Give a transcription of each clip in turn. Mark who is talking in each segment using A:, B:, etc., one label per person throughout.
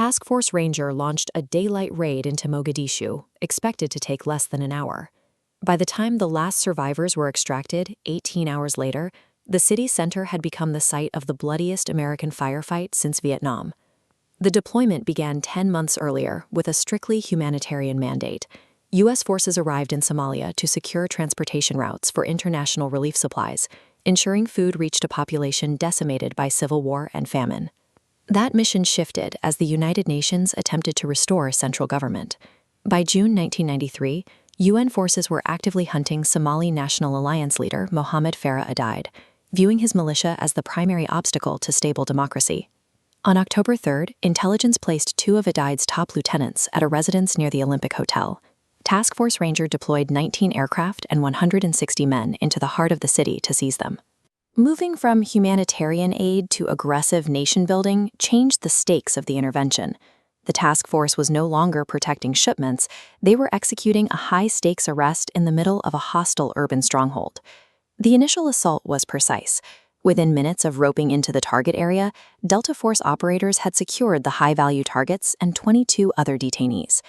A: Task Force Ranger launched a daylight raid into Mogadishu, expected to take less than an hour. By the time the last survivors were extracted, 18 hours later, the city center had become the site of the bloodiest American firefight since Vietnam. The deployment began 10 months earlier with a strictly humanitarian mandate. U.S. forces arrived in Somalia to secure transportation routes for international relief supplies, ensuring food reached a population decimated by civil war and famine. That mission shifted as the United Nations attempted to restore central government. By June 1993, UN forces were actively hunting Somali National Alliance leader Mohamed Farrah Aidid, viewing his militia as the primary obstacle to stable democracy. On October 3rd, intelligence placed 2 of Aidid's top lieutenants at a residence near the Olympic Hotel. Task Force Ranger deployed 19 aircraft and 160 men into the heart of the city to seize them. Moving from humanitarian aid to aggressive nation-building changed the stakes of the intervention. The task force was no longer protecting shipments, they were executing a high-stakes arrest in the middle of a hostile urban stronghold. The initial assault was precise. Within minutes of roping into the target area, Delta Force operators had secured the high-value targets and 22 other detainees.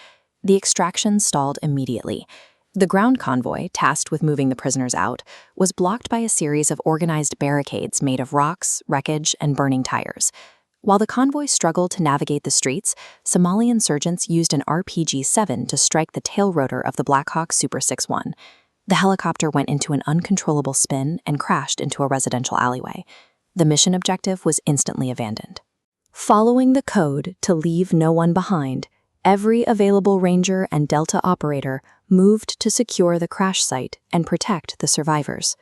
A: The extraction stalled immediately. The ground convoy, tasked with moving the prisoners out, was blocked by a series of organized barricades made of rocks, wreckage, and burning tires. While the convoy struggled to navigate the streets, Somali insurgents used an RPG-7 to strike the tail rotor of the Black Hawk Super 61. The helicopter went into an uncontrollable spin and crashed into a residential alleyway. The mission objective was instantly abandoned. Following the code to leave no one behind, every available Ranger and Delta operator moved to secure the crash site and protect the survivors.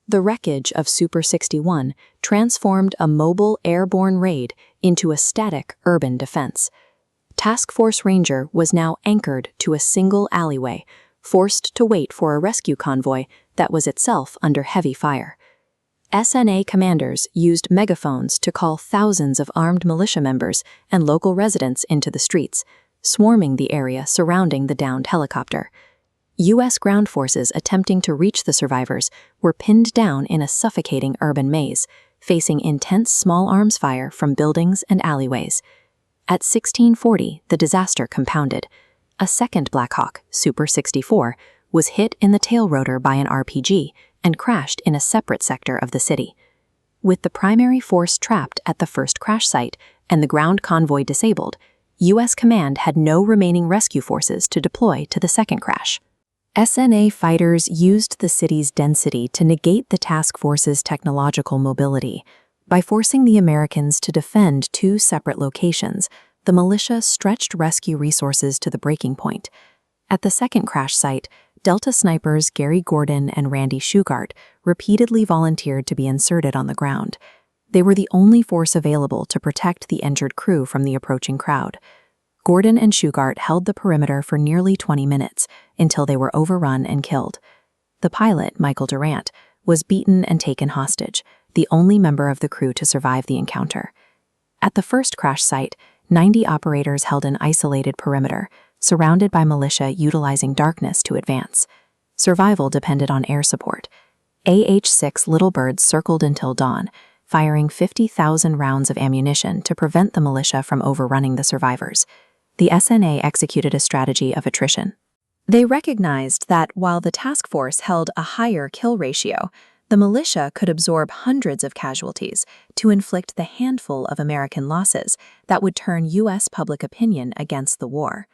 A: The wreckage of Super 61 transformed a mobile airborne raid into a static urban defense. Task Force Ranger was now anchored to a single alleyway, forced to wait for a rescue convoy that was itself under heavy fire. SNA commanders used megaphones to call thousands of armed militia members and local residents into the streets, swarming the area surrounding the downed helicopter. U.S. ground forces attempting to reach the survivors were pinned down in a suffocating urban maze, facing intense small arms fire from buildings and alleyways. At 1640, the disaster compounded. A second Black Hawk, Super 64, was hit in the tail rotor by an RPG and crashed in a separate sector of the city. With the primary force trapped at the first crash site and the ground convoy disabled, U.S. command had no remaining rescue forces to deploy to the second crash. SNA fighters used the city's density to negate the task force's technological mobility. By forcing the Americans to defend 2 separate locations, the militia stretched rescue resources to the breaking point. At the second crash site, Delta snipers Gary Gordon and Randy Shughart repeatedly volunteered to be inserted on the ground. They were the only force available to protect the injured crew from the approaching crowd. Gordon and Shughart held the perimeter for nearly 20 minutes until they were overrun and killed. The pilot, Michael Durant, was beaten and taken hostage, the only member of the crew to survive the encounter. At the first crash site, 90 operators held an isolated perimeter, surrounded by militia utilizing darkness to advance. Survival depended on air support. AH-6 Little Birds circled until dawn, firing 50,000 rounds of ammunition to prevent the militia from overrunning the survivors. The SNA executed a strategy of attrition. They recognized that while the task force held a higher kill ratio, the militia could absorb hundreds of casualties to inflict the handful of American losses that would turn U.S. public opinion against the war.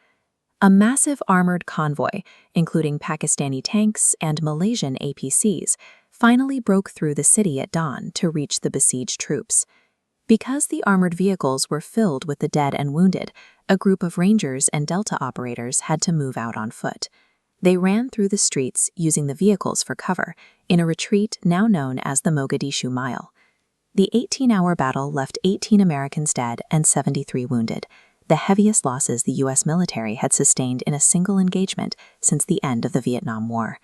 A: A massive armored convoy, including Pakistani tanks and Malaysian APCs, finally broke through the city at dawn to reach the besieged troops. Because the armored vehicles were filled with the dead and wounded, a group of Rangers and Delta operators had to move out on foot. They ran through the streets using the vehicles for cover in a retreat now known as the Mogadishu Mile. The 18-hour battle left 18 Americans dead and 73 wounded, the heaviest losses the U.S. military had sustained in a single engagement since the end of the Vietnam War.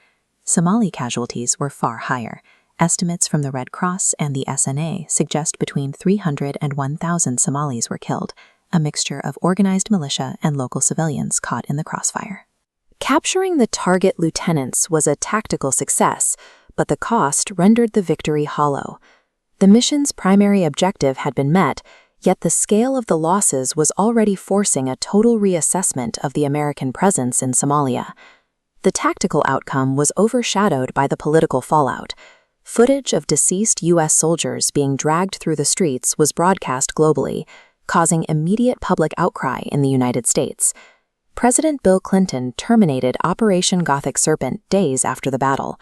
A: Somali casualties were far higher. Estimates from the Red Cross and the SNA suggest between 300 and 1,000 Somalis were killed, a mixture of organized militia and local civilians caught in the crossfire. Capturing the target lieutenants was a tactical success, but the cost rendered the victory hollow. The mission's primary objective had been met, Yet the scale of the losses was already forcing a total reassessment of the American presence in Somalia. The tactical outcome was overshadowed by the political fallout. Footage of deceased U.S. soldiers being dragged through the streets was broadcast globally, causing immediate public outcry in the United States. President Bill Clinton terminated Operation Gothic Serpent days after the battle.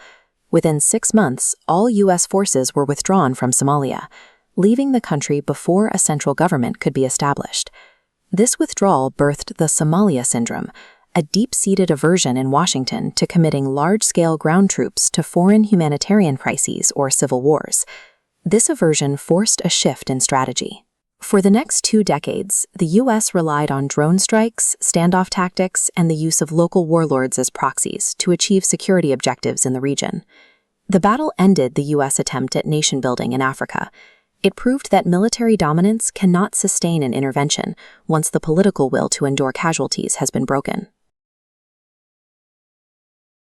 A: Within 6 months, all U.S. forces were withdrawn from Somalia, leaving the country before a central government could be established. This withdrawal birthed the Somalia Syndrome, a deep-seated aversion in Washington to committing large-scale ground troops to foreign humanitarian crises or civil wars. This aversion forced a shift in strategy. For the next 2 decades, the U.S. relied on drone strikes, standoff tactics, and the use of local warlords as proxies to achieve security objectives in the region. The battle ended the U.S. attempt at nation-building in Africa. It proved that military dominance cannot sustain an intervention once the political will to endure casualties has been broken.